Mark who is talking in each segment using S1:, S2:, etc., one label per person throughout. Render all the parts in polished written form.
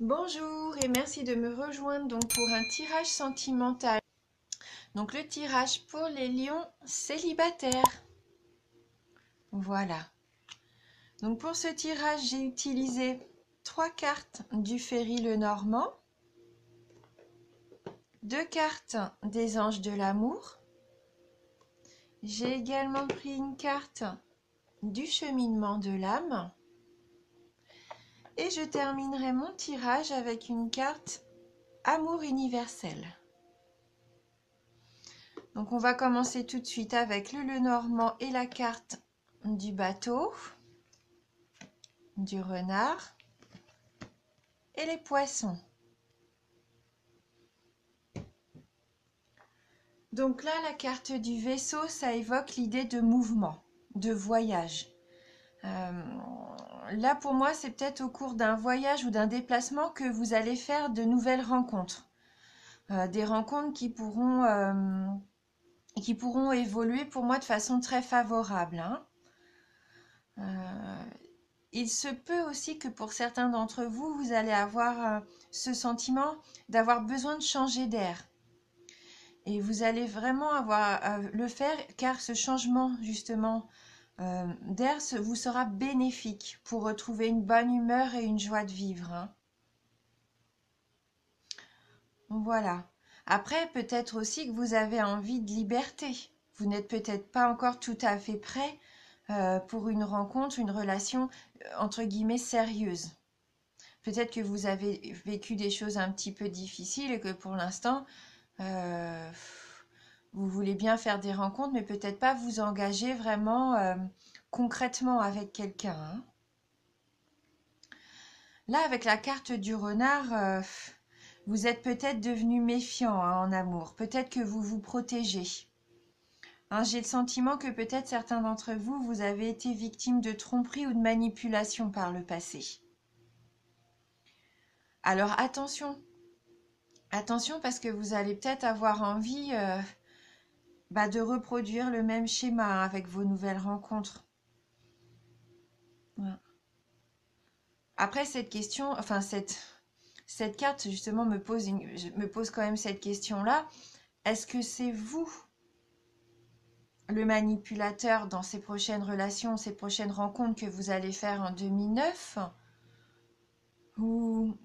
S1: Bonjour et merci de me rejoindre donc pour un tirage sentimental. Donc le tirage pour les lions célibataires. Voilà. Donc pour ce tirage, j'ai utilisé 3 cartes du Ferry Lenormand, 2 cartes des Anges de l'amour. J'ai également pris une carte du cheminement de l'âme. Et je terminerai mon tirage avec une carte Amour universel. Donc on va commencer tout de suite avec le Lenormand et la carte du bateau, du renard et les poissons. Donc là, la carte du vaisseau, ça évoque l'idée de mouvement, de voyage. Là, pour moi, c'est peut-être au cours d'un voyage ou d'un déplacement que vous allez faire de nouvelles rencontres. Des rencontres qui pourront évoluer pour moi de façon très favorable, hein. Il se peut aussi que pour certains d'entre vous, vous allez avoir ce sentiment d'avoir besoin de changer d'air. Et vous allez vraiment avoir à le faire car ce changement justement d'air vous sera bénéfique pour retrouver une bonne humeur et une joie de vivre, hein. Voilà. Après, peut-être aussi que vous avez envie de liberté. Vous n'êtes peut-être pas encore tout à fait prêt pour une rencontre, une relation entre guillemets sérieuse. Peut-être que vous avez vécu des choses un petit peu difficiles et que pour l'instant, vous voulez bien faire des rencontres, mais peut-être pas vous engager vraiment concrètement avec quelqu'un, hein. Là, avec la carte du renard, vous êtes peut-être devenu méfiant, hein, en amour. Peut-être que vous vous protégez. Hein, j'ai le sentiment que peut-être certains d'entre vous, vous avez été victime de tromperie ou de manipulation par le passé. Alors attention, attention parce que vous allez peut-être avoir envie de reproduire le même schéma avec vos nouvelles rencontres. Ouais. Après cette question, enfin cette carte justement me pose quand même cette question-là. Est-ce que c'est vous le manipulateur dans ces prochaines relations, ces prochaines rencontres que vous allez faire en 2009 ou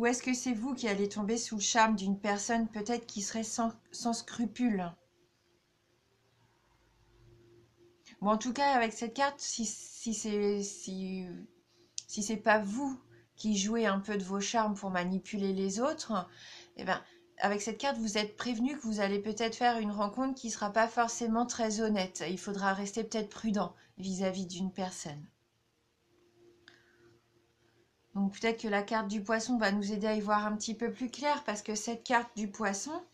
S1: est-ce que c'est vous qui allez tomber sous le charme d'une personne peut-être qui serait sans scrupules? Bon, en tout cas, avec cette carte, si c'est pas vous qui jouez un peu de vos charmes pour manipuler les autres, eh ben, avec cette carte, vous êtes prévenu que vous allez peut-être faire une rencontre qui ne sera pas forcément très honnête. Il faudra rester peut-être prudent vis-à-vis d'une personne. Donc peut-être que la carte du poisson va nous aider à y voir un petit peu plus clair parce que cette carte du poisson,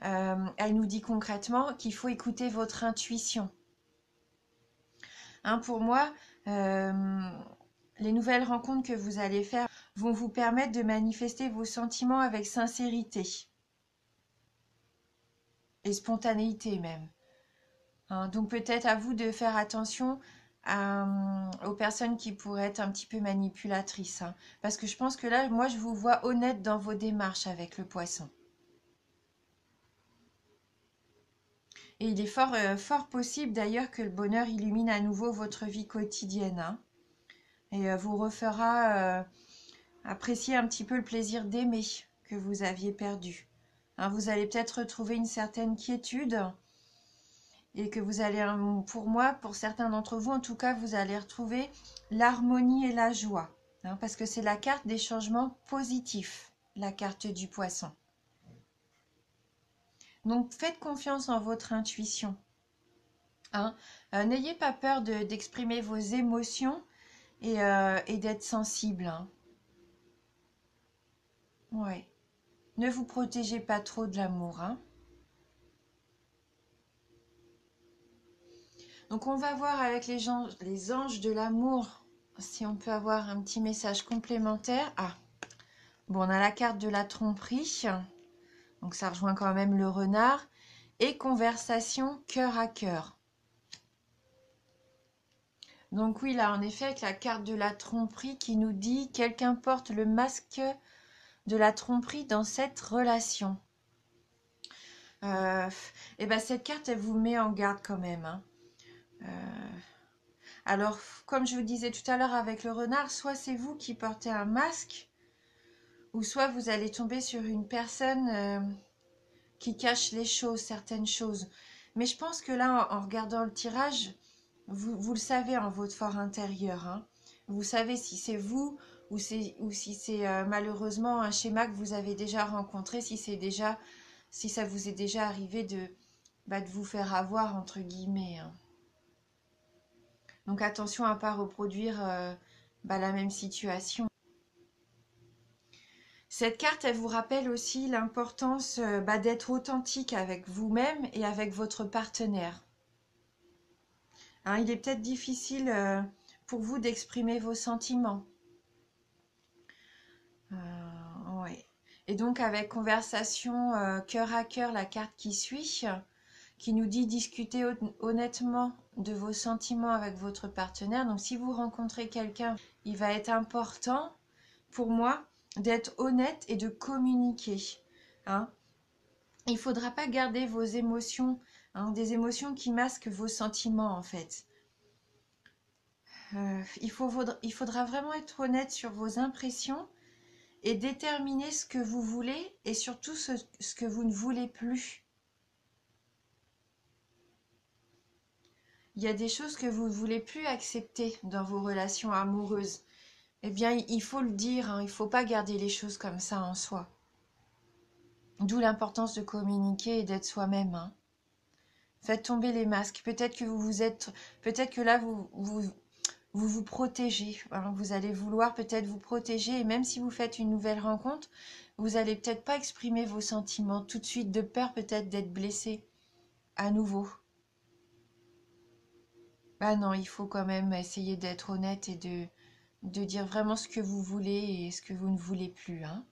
S1: elle nous dit concrètement qu'il faut écouter votre intuition. Hein, pour moi, les nouvelles rencontres que vous allez faire vont vous permettre de manifester vos sentiments avec sincérité et spontanéité même. Hein, donc peut-être à vous de faire attention aux personnes qui pourraient être un petit peu manipulatrices, hein, parce que je pense que là, moi, je vous vois honnête dans vos démarches avec le poisson. Et il est fort possible d'ailleurs que le bonheur illumine à nouveau votre vie quotidienne, hein, et vous refera apprécier un petit peu le plaisir d'aimer que vous aviez perdu. Hein, vous allez peut-être retrouver une certaine quiétude et que vous allez, pour moi, pour certains d'entre vous, en tout cas, vous allez retrouver l'harmonie et la joie, hein, parce que c'est la carte des changements positifs, la carte du poisson. Donc, faites confiance en votre intuition. Hein. N'ayez pas peur d'exprimer vos émotions et d'être sensible. Hein. Ouais. Ne vous protégez pas trop de l'amour. Hein. Donc on va voir avec les anges de l'amour si on peut avoir un petit message complémentaire. Ah, bon, on a la carte de la tromperie, donc ça rejoint quand même le renard, et conversation cœur à cœur. Donc oui, là, en effet, avec la carte de la tromperie qui nous dit quelqu'un porte le masque de la tromperie dans cette relation. Et ben cette carte, elle vous met en garde quand même, hein. Alors, comme je vous disais tout à l'heure avec le renard, soit c'est vous qui portez un masque, ou soit vous allez tomber sur une personne qui cache les choses, certaines choses. Mais je pense que là, en regardant le tirage, vous le savez en votre fort intérieur, hein. Vous savez si c'est vous ou si c'est malheureusement un schéma que vous avez déjà rencontré, si ça vous est déjà arrivé de vous faire avoir entre guillemets, hein. Donc attention à ne pas reproduire la même situation. Cette carte, elle vous rappelle aussi l'importance d'être authentique avec vous-même et avec votre partenaire. Hein, il est peut-être difficile pour vous d'exprimer vos sentiments. Ouais. Et donc avec conversation cœur à cœur, la carte qui suit, qui nous dit discuter honnêtement de vos sentiments avec votre partenaire. Donc si vous rencontrez quelqu'un, il va être important pour moi d'être honnête et de communiquer, hein. Il ne faudra pas garder vos émotions, hein, des émotions qui masquent vos sentiments en fait. Il faudra vraiment être honnête sur vos impressions et déterminer ce que vous voulez et surtout ce que vous ne voulez plus. Il y a des choses que vous ne voulez plus accepter dans vos relations amoureuses. Eh bien, il faut le dire, hein, il ne faut pas garder les choses comme ça en soi. D'où l'importance de communiquer et d'être soi-même, hein. Faites tomber les masques. Peut-être que là, vous protégez, hein. Vous allez vouloir peut-être vous protéger. Et même si vous faites une nouvelle rencontre, vous allez peut-être pas exprimer vos sentiments tout de suite, de peur peut-être d'être blessé à nouveau. Bah non, il faut quand même essayer d'être honnête et de dire vraiment ce que vous voulez et ce que vous ne voulez plus, hein.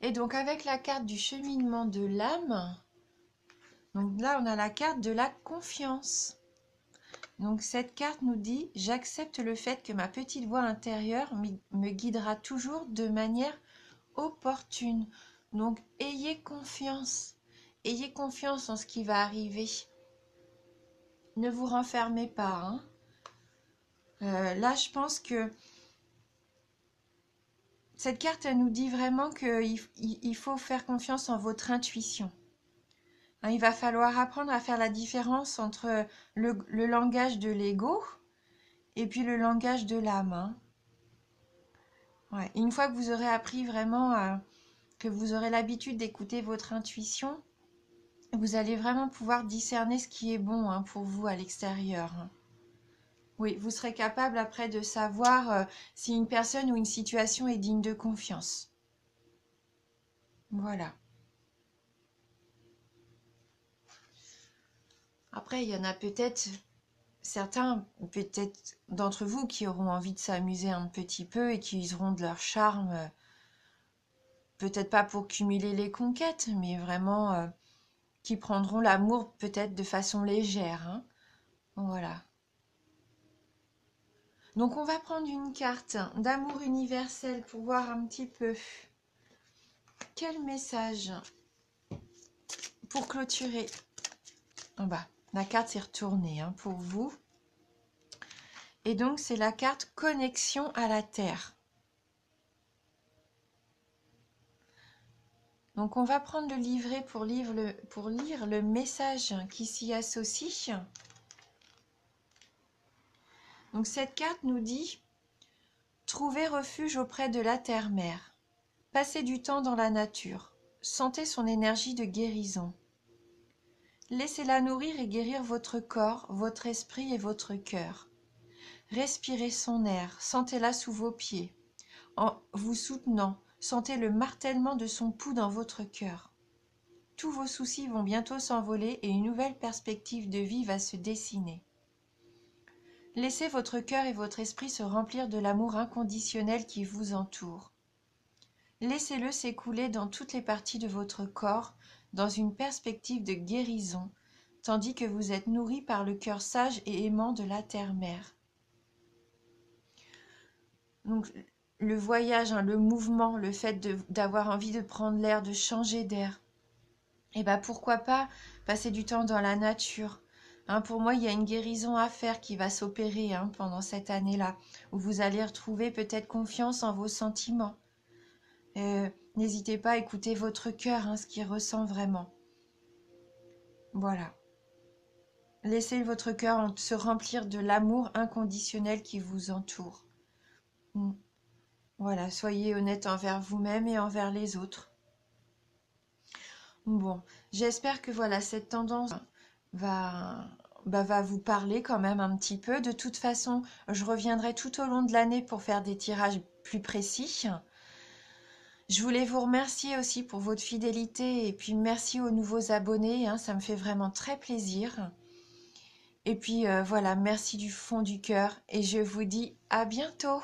S1: Et donc avec la carte du cheminement de l'âme, donc là on a la carte de la confiance. Donc cette carte nous dit « J'accepte le fait que ma petite voix intérieure me guidera toujours de manière opportune. » Donc ayez confiance en ce qui va arriver. Ne vous renfermez pas, hein. Là, je pense que cette carte, elle nous dit vraiment qu'il faut faire confiance en votre intuition. Hein, il va falloir apprendre à faire la différence entre le langage de l'ego et puis le langage de l'âme, hein. Ouais. Une fois que vous aurez appris vraiment, que vous aurez l'habitude d'écouter votre intuition, vous allez vraiment pouvoir discerner ce qui est bon, hein, pour vous à l'extérieur, hein. Oui, vous serez capable après de savoir si une personne ou une situation est digne de confiance. Voilà. Après, il y en a peut-être certains, peut-être d'entre vous, qui auront envie de s'amuser un petit peu et qui useront de leur charme, peut-être pas pour cumuler les conquêtes, mais vraiment qui prendront l'amour peut-être de façon légère, hein. Voilà. Donc on va prendre une carte d'amour universel pour voir un petit peu quel message pour clôturer. En bas, la carte s'est retournée, hein, pour vous. Et donc c'est la carte connexion à la terre. Donc on va prendre le livret pour lire le message qui s'y associe. Donc cette carte nous dit « Trouver refuge auprès de la terre-mère. Passez du temps dans la nature. Sentez son énergie de guérison. Laissez-la nourrir et guérir votre corps, votre esprit et votre cœur. Respirez son air, sentez-la sous vos pieds. En vous soutenant, sentez le martèlement de son pouls dans votre cœur. Tous vos soucis vont bientôt s'envoler et une nouvelle perspective de vie va se dessiner. Laissez votre cœur et votre esprit se remplir de l'amour inconditionnel qui vous entoure. Laissez-le s'écouler dans toutes les parties de votre corps, dans une perspective de guérison, tandis que vous êtes nourri par le cœur sage et aimant de la terre-mère. Donc, le voyage, hein, le mouvement, le fait d'avoir envie de prendre l'air, de changer d'air, et ben pourquoi pas passer du temps dans la nature. Hein, pour moi, il y a une guérison à faire qui va s'opérer pendant cette année-là, où vous allez retrouver peut-être confiance en vos sentiments. N'hésitez pas à écouter votre cœur, ce qu'il ressent vraiment. Voilà. Laissez votre cœur se remplir de l'amour inconditionnel qui vous entoure. Voilà, soyez honnête envers vous-même et envers les autres. Bon, j'espère que voilà, cette tendance va vous parler quand même un petit peu. De toute façon, je reviendrai tout au long de l'année pour faire des tirages plus précis. Je voulais vous remercier aussi pour votre fidélité et puis merci aux nouveaux abonnés, ça me fait vraiment très plaisir. Et puis voilà, merci du fond du cœur et je vous dis à bientôt.